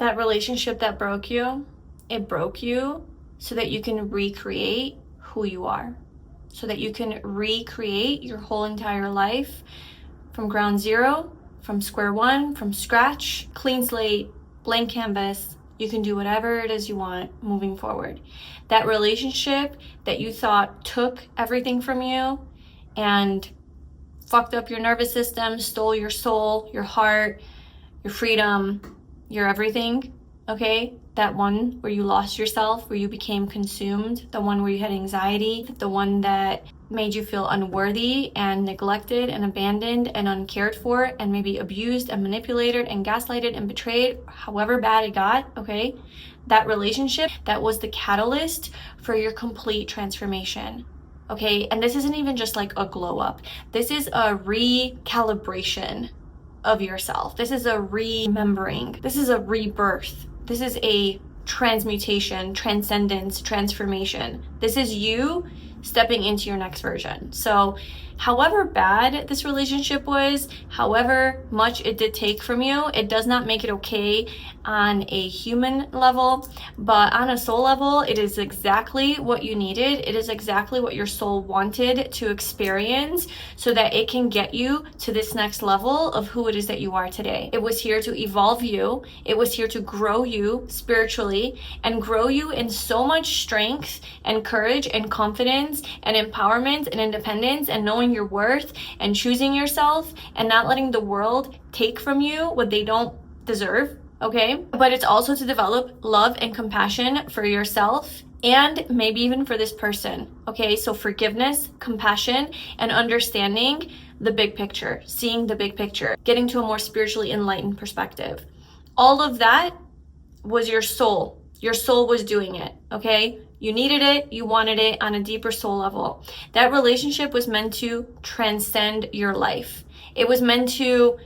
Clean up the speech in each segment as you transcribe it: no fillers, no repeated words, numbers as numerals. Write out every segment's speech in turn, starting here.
That relationship that broke you, it broke you so that you can recreate who you are, so that you can recreate your whole entire life from ground zero, from square one, from scratch, clean slate, blank canvas. You can do whatever it is you want moving forward. That relationship that you thought took everything from you and fucked up your nervous system, stole your soul, your heart, your freedom, your everything, okay? That one where you lost yourself, where you became consumed, the one where you had anxiety, the one that made you feel unworthy and neglected and abandoned and uncared for and maybe abused and manipulated and gaslighted and betrayed, however bad it got, okay? That relationship, that was the catalyst for your complete transformation. Okay, and this isn't even just like a glow up. This is a recalibration of yourself. This is a remembering. This is a rebirth. This is a transmutation, transcendence, transformation. This is you stepping into your next version. So however bad this relationship was, however much it did take from you, it does not make it okay on a human level, but on a soul level, it is exactly what you needed. It is exactly what your soul wanted to experience so that it can get you to this next level of who it is that you are today. It was here to evolve you. It was here to grow you spiritually and grow you in so much strength and courage and confidence and empowerment and independence and knowing your worth and choosing yourself and not letting the world take from you what they don't deserve. Okay, but it's also to develop love and compassion for yourself and maybe even for this person. Okay, so forgiveness, compassion, and understanding the big picture, seeing the big picture, getting to a more spiritually enlightened perspective. All of that was your soul. Your soul was doing it, okay? You needed it, you wanted it on a deeper soul level. That relationship was meant to transcend your life. It was meant to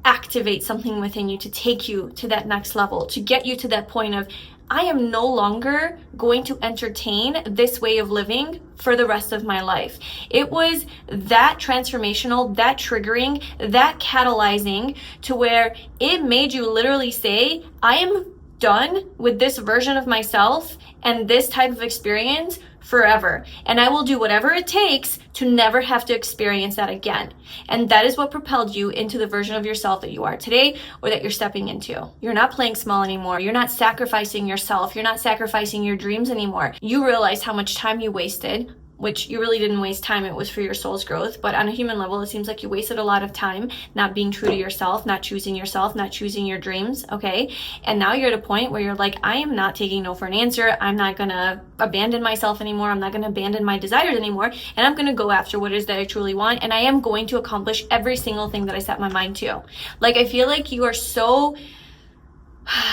activate something within you, to take you to that next level, to get you to that point of, I am no longer going to entertain this way of living for the rest of my life. It was that transformational, that triggering, that catalyzing to where it made you literally say, I am done with this version of myself and this type of experience forever. And I will do whatever it takes to never have to experience that again. And that is what propelled you into the version of yourself that you are today or that you're stepping into. You're not playing small anymore. You're not sacrificing yourself. You're not sacrificing your dreams anymore. You realize how much time you wasted, which you really didn't waste time. It was for your soul's growth. But on a human level, it seems like you wasted a lot of time not being true to yourself, not choosing your dreams, okay? And now you're at a point where you're like, I am not taking no for an answer. I'm not gonna abandon myself anymore. I'm not gonna abandon my desires anymore. And I'm gonna go after what it is that I truly want. And I am going to accomplish every single thing that I set my mind to. Like, I feel like you are so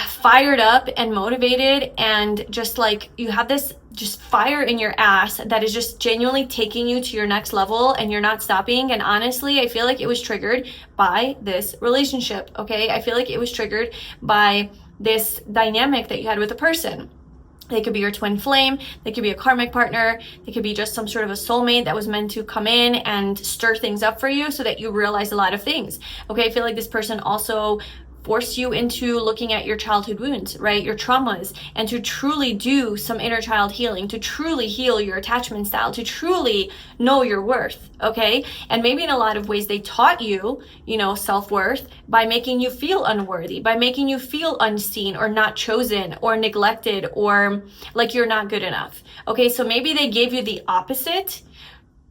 fired up and motivated and just like you have this just fire in your ass that is just genuinely taking you to your next level and you're not stopping. And honestly, I feel like it was triggered by this relationship, okay? I feel like it was triggered by this dynamic that you had with a person. They could be your twin flame, they could be a karmic partner, they could be just some sort of a soulmate that was meant to come in and stir things up for you so that you realize a lot of things. Okay, I feel like this person also force you into looking at your childhood wounds, right? Your traumas, and to truly do some inner child healing, to truly heal your attachment style, to truly know your worth, okay? And maybe in a lot of ways they taught you, self-worth by making you feel unworthy, by making you feel unseen or not chosen or neglected or like you're not good enough. Okay, so maybe they gave you the opposite.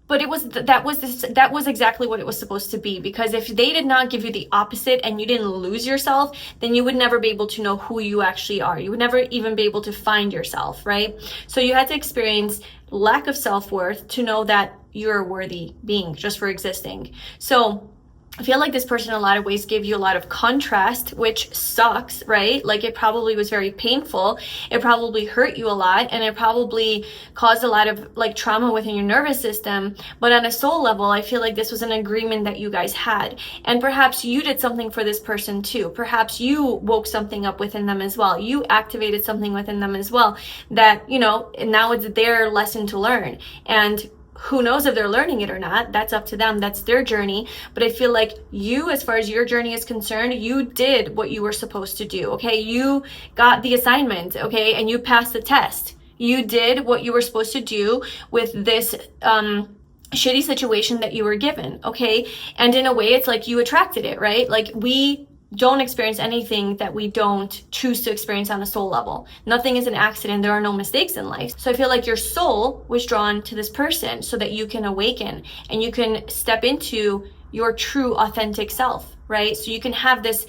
But that was exactly what it was supposed to be, because if they did not give you the opposite and you didn't lose yourself, then you would never be able to know who you actually are. You would never even be able to find yourself, right? So you had to experience lack of self-worth to know that you're a worthy being just for existing. So I feel like this person in a lot of ways gave you a lot of contrast, which sucks, right? Like, it probably was very painful. It probably hurt you a lot, and it probably caused a lot of like trauma within your nervous system. But on a soul level, I feel like this was an agreement that you guys had. And perhaps you did something for this person too. Perhaps you woke something up within them as well. You activated something within them as well that, now it's their lesson to learn. And who knows if they're learning it or not? That's up to them. That's their journey. But I feel like you, as far as your journey is concerned, you did what you were supposed to do, okay? You got the assignment, okay? And you passed the test. You did what you were supposed to do with this shitty situation that you were given, okay? And in a way, it's like you attracted it, right? Like, we don't experience anything that we don't choose to experience on a soul level. Nothing is an accident. There are no mistakes in life. So I feel like your soul was drawn to this person so that you can awaken and you can step into your true authentic self, right? So you can have this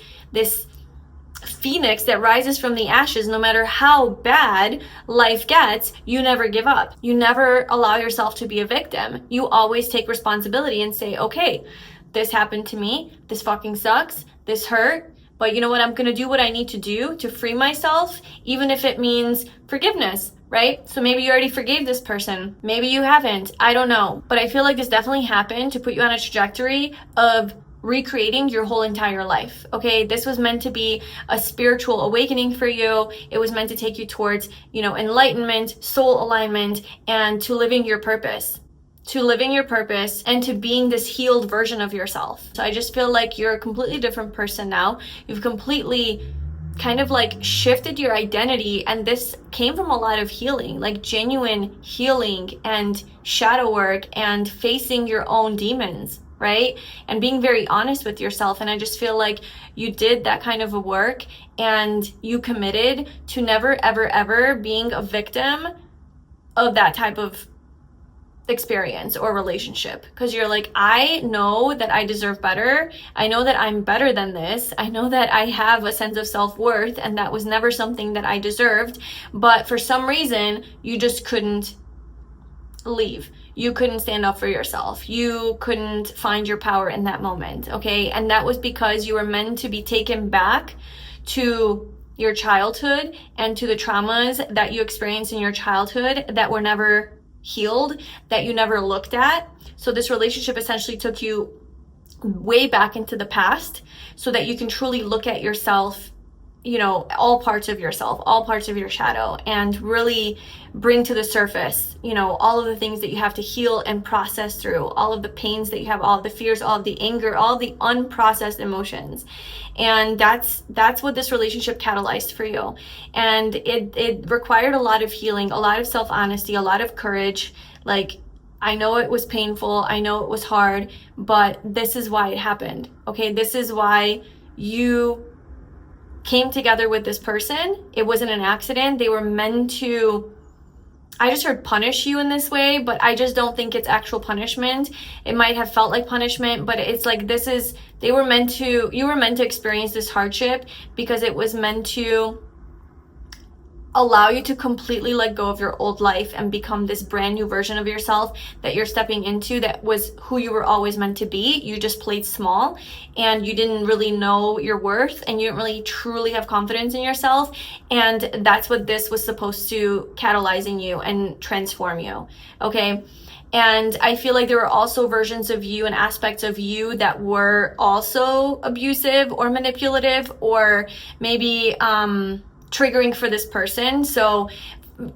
phoenix that rises from the ashes. No matter how bad life gets, you never give up. You never allow yourself to be a victim. You always take responsibility and say, okay, this happened to me. This fucking sucks. This hurt, but you know what? I'm going to do what I need to do to free myself, even if it means forgiveness, right? So maybe you already forgave this person. Maybe you haven't. I don't know. But I feel like this definitely happened to put you on a trajectory of recreating your whole entire life, okay? This was meant to be a spiritual awakening for you. It was meant to take you towards, enlightenment, soul alignment, and to living your purpose. And to being this healed version of yourself. So I just feel like you're a completely different person now. You've completely kind of like shifted your identity, and this came from a lot of healing, like genuine healing and shadow work and facing your own demons, right? And being very honest with yourself. And I just feel like you did that kind of a work, and you committed to never, ever, ever being a victim of that type of experience or relationship, because you're like, I know that I deserve better. I know that I'm better than this. I know that I have a sense of self-worth, and that was never something that I deserved. But for some reason, you just couldn't leave. You couldn't stand up for yourself. You couldn't find your power in that moment, okay? And that was because you were meant to be taken back to your childhood and to the traumas that you experienced in your childhood that were never healed, that you never looked at. So this relationship essentially took you way back into the past so that you can truly look at yourself, all parts of yourself, all parts of your shadow, and really bring to the surface, all of the things that you have to heal and process through, all of the pains that you have, all of the fears, all of the anger, all of the unprocessed emotions. And that's what this relationship catalyzed for you. And it required a lot of healing, a lot of self-honesty, a lot of courage. Like, I know it was painful, I know it was hard, but this is why it happened, okay? This is why you came together with this person. It wasn't an accident. They were meant to, I just heard punish you in this way, but I just don't think it's actual punishment. It might have felt like punishment, but it's like, you were meant to experience this hardship because it was meant to allow you to completely let go of your old life and become this brand new version of yourself that you're stepping into, that was who you were always meant to be. You just played small, and you didn't really know your worth, and you didn't really truly have confidence in yourself. And that's what this was supposed to catalyze in you and transform you, okay? And I feel like there were also versions of you and aspects of you that were also abusive or manipulative, or maybe triggering for this person. So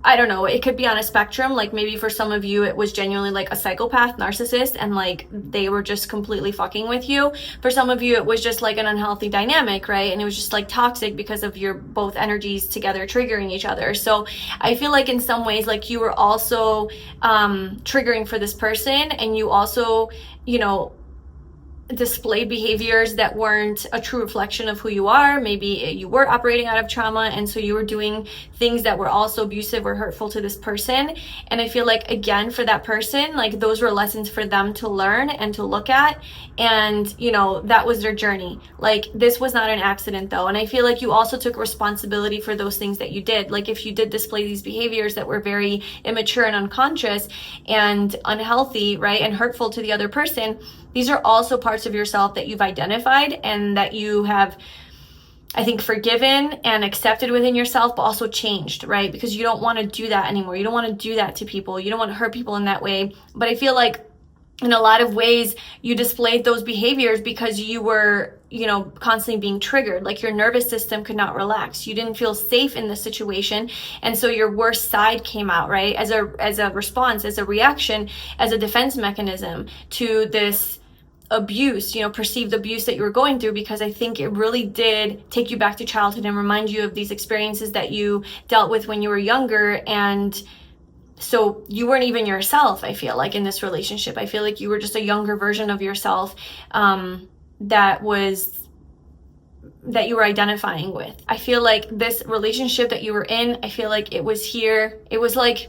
I don't know, it could be on a spectrum. Like, maybe for some of you it was genuinely like a psychopath narcissist, and like they were just completely fucking with you. For some of you it was just like an unhealthy dynamic, right? And it was just like toxic because of your both energies together triggering each other. So I feel like in some ways, like, you were also triggering for this person, and you also displayed behaviors that weren't a true reflection of who you are. Maybe you were operating out of trauma, and so you were doing things that were also abusive or hurtful to this person. And I feel like, again, for that person, like, those were lessons for them to learn and to look at, and that was their journey. Like, this was not an accident though. And I feel like you also took responsibility for those things that you did. Like, if you did display these behaviors that were very immature and unconscious and unhealthy, right, and hurtful to the other person, these are also parts of yourself that you've identified and that you have, I think, forgiven and accepted within yourself, but also changed, right? Because you don't want to do that anymore. You don't want to do that to people. You don't want to hurt people in that way. But I feel like in a lot of ways you displayed those behaviors because you were you know, constantly being triggered. Like your nervous system could not relax. You didn't feel safe in the situation. And so your worst side came out, right? As a response, as a reaction, as a defense mechanism to this abuse, you know, perceived abuse that you were going through, because I think it really did take you back to childhood and remind you of these experiences that you dealt with when you were younger. And so you weren't even yourself, I feel like, in this relationship. I feel like you were just a younger version of yourself that you were identifying with. I feel like this relationship that you were in, I feel like it was here. It was like,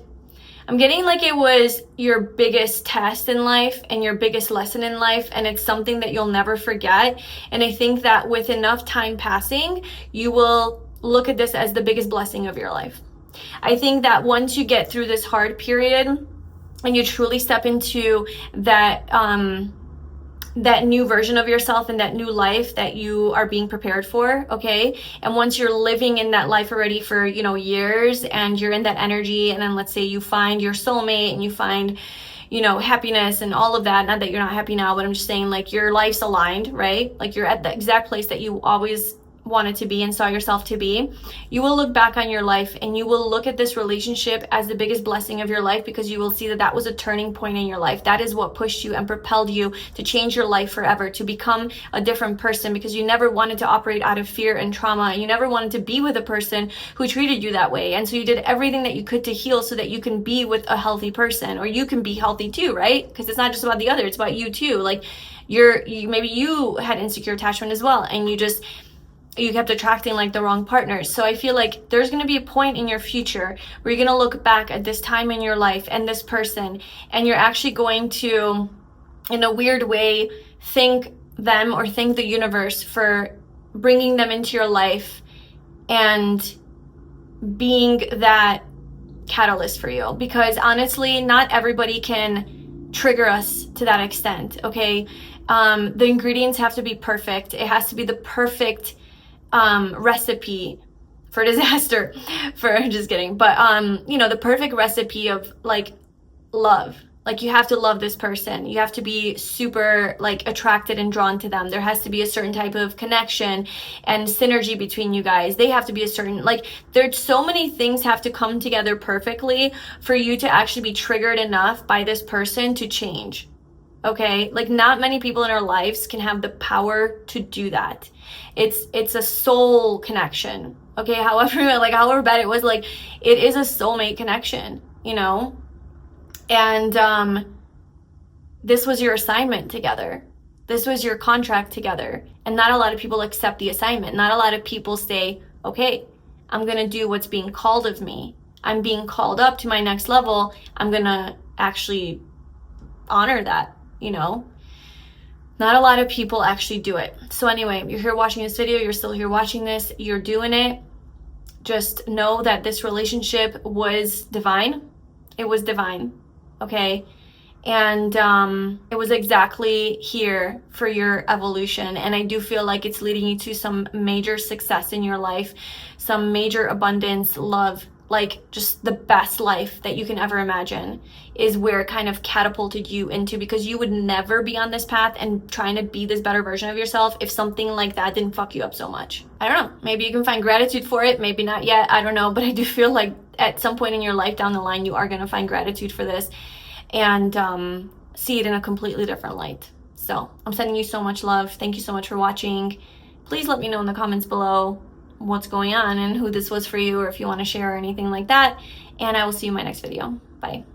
I'm getting like it was your biggest test in life and your biggest lesson in life, and it's something that you'll never forget. And I think that with enough time passing, you will look at this as the biggest blessing of your life. I think that once you get through this hard period and you truly step into that that new version of yourself and that new life that you are being prepared for, okay? And once you're living in that life already for, you know, years, and you're in that energy, and then let's say you find your soulmate and you find, you know, happiness and all of that. Not that you're not happy now, but I'm just saying, like, your life's aligned, right? Like you're at the exact place that you always wanted to be and saw yourself to be. You will look back on your life and you will look at this relationship as the biggest blessing of your life, because you will see that that was a turning point in your life. That is what pushed you and propelled you to change your life forever, to become a different person, because you never wanted to operate out of fear and trauma, and you never wanted to be with a person who treated you that way. And so you did everything that you could to heal so that you can be with a healthy person, or you can be healthy too, right? Because it's not just about the other, it's about you too. Like maybe you had insecure attachment as well, and you kept attracting like the wrong partners. So I feel like there's going to be a point in your future where you're going to look back at this time in your life and this person, and you're actually going to, in a weird way, thank them or thank the universe for bringing them into your life and being that catalyst for you. Because honestly, not everybody can trigger us to that extent, okay? The ingredients have to be perfect. It has to be the perfect recipe for disaster, just kidding, but you know, the perfect recipe of like love. Like, you have to love this person, you have to be super like attracted and drawn to them. There has to be a certain type of connection and synergy between you guys. They have to be a certain, like, there's so many things have to come together perfectly for you to actually be triggered enough by this person to change. Okay, like, not many people in our lives can have the power to do that. It's a soul connection. Okay, however bad it was, like, it is a soulmate connection, you know? And this was your assignment together. This was your contract together. And not a lot of people accept the assignment. Not a lot of people say, okay, I'm gonna do what's being called of me. I'm being called up to my next level. I'm gonna actually honor that. You know, not a lot of people actually do it. So anyway, you're here watching this video, you're still here watching this, you're doing it. Just know that this relationship was divine. It was divine, okay? And it was exactly here for your evolution. And I do feel like it's leading you to some major success in your life, some major abundance, love, like just the best life that you can ever imagine is where it kind of catapulted you into, because you would never be on this path and trying to be this better version of yourself if something like that didn't fuck you up so much. I don't know, maybe you can find gratitude for it, maybe not yet, I don't know, but I do feel like at some point in your life down the line, you are going to find gratitude for this and see it in a completely different light. So I'm sending you so much love. Thank you so much for watching. Please let me know in the comments below what's going on and who this was for you, or if you want to share or anything like that. And I will see you in my next video. Bye.